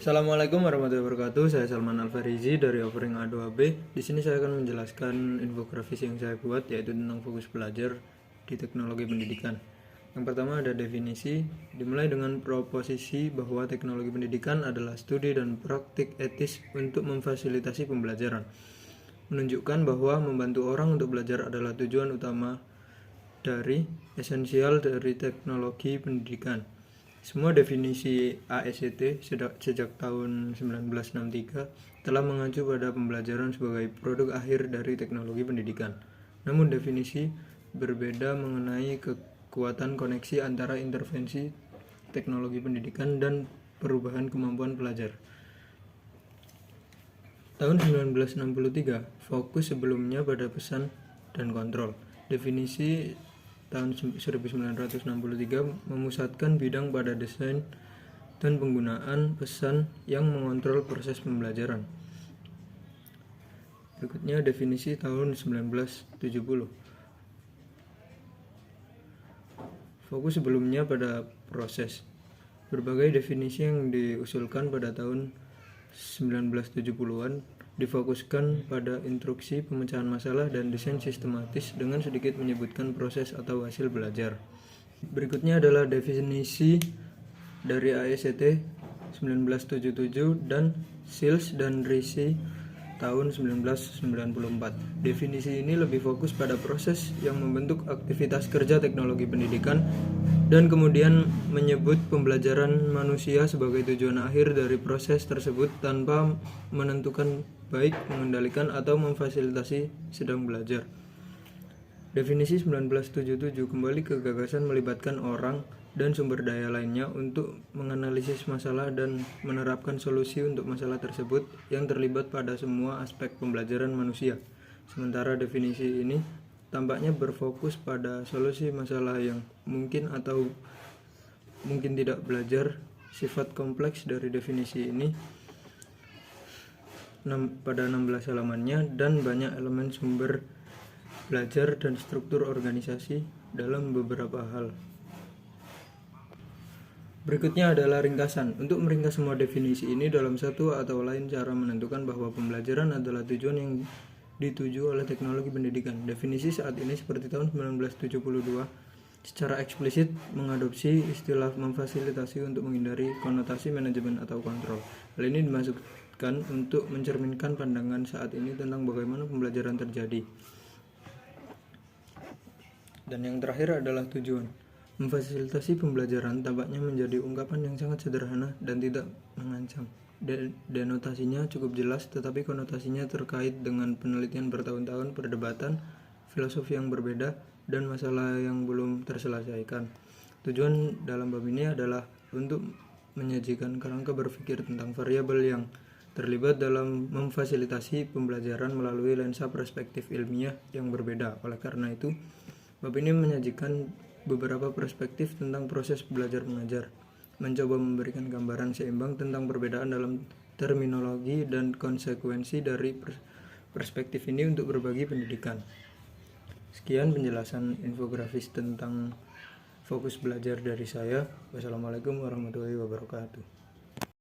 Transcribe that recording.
Assalamualaikum warahmatullahi wabarakatuh. Saya Salman Alfarizi dari Offering A2B. Di sini saya akan menjelaskan infografis yang saya buat, yaitu tentang fokus belajar di teknologi pendidikan. Yang pertama ada definisi, dimulai dengan proposisi bahwa teknologi pendidikan adalah studi dan praktik etis untuk memfasilitasi pembelajaran. Menunjukkan bahwa membantu orang untuk belajar adalah tujuan utama dari esensial dari teknologi pendidikan. Semua definisi AECT sejak tahun 1963 telah mengacu pada pembelajaran sebagai produk akhir dari teknologi pendidikan. Namun definisi berbeda mengenai kekuatan koneksi antara intervensi teknologi pendidikan dan perubahan kemampuan pelajar. Tahun 1963, fokus sebelumnya pada pesan dan kontrol. Definisi tahun 1963 memusatkan bidang pada desain dan penggunaan pesan yang mengontrol proses pembelajaran. Berikutnya definisi tahun 1970. Fokus sebelumnya pada proses. Berbagai definisi yang diusulkan pada tahun 1970-an difokuskan pada instruksi, pemecahan masalah, dan desain sistematis dengan sedikit menyebutkan proses atau hasil belajar. Berikutnya adalah definisi dari AECT 1977 dan SILS dan RISI tahun 1994. Definisi ini lebih fokus pada proses yang membentuk aktivitas kerja teknologi pendidikan dan kemudian menyebut pembelajaran manusia sebagai tujuan akhir dari proses tersebut tanpa menentukan baik mengendalikan atau memfasilitasi sedang belajar. Definisi 1977 kembali ke gagasan melibatkan orang dan sumber daya lainnya untuk menganalisis masalah dan menerapkan solusi untuk masalah tersebut yang terlibat pada semua aspek pembelajaran manusia. Sementara definisi ini tampaknya berfokus pada solusi masalah yang mungkin atau mungkin tidak belajar. Sifat kompleks dari definisi ini pada 16 halamannya dan banyak elemen sumber belajar dan struktur organisasi dalam beberapa hal. Berikutnya adalah ringkasan. Untuk meringkas semua definisi ini dalam satu atau lain cara menentukan bahwa pembelajaran adalah tujuan yang dituju oleh teknologi pendidikan. Definisi saat ini seperti tahun 1972 secara eksplisit mengadopsi istilah memfasilitasi untuk menghindari konotasi manajemen atau kontrol. Hal ini dimaksudkan untuk mencerminkan pandangan saat ini tentang bagaimana pembelajaran terjadi. Dan yang terakhir adalah tujuan. Memfasilitasi pembelajaran tampaknya menjadi ungkapan yang sangat sederhana dan tidak mengancam. Denotasinya cukup jelas, tetapi konotasinya terkait dengan penelitian bertahun-tahun, perdebatan, filosofi yang berbeda, dan masalah yang belum terselesaikan. Tujuan dalam bab ini adalah untuk menyajikan kerangka berpikir tentang variabel yang terlibat dalam memfasilitasi pembelajaran melalui lensa perspektif ilmiah yang berbeda. Oleh karena itu, bab ini menyajikan beberapa perspektif tentang proses belajar mengajar, mencoba memberikan gambaran seimbang tentang perbedaan dalam terminologi dan konsekuensi dari perspektif ini untuk berbagi pendidikan. Sekian penjelasan infografis tentang fokus belajar dari saya. Wassalamualaikum warahmatullahi wabarakatuh.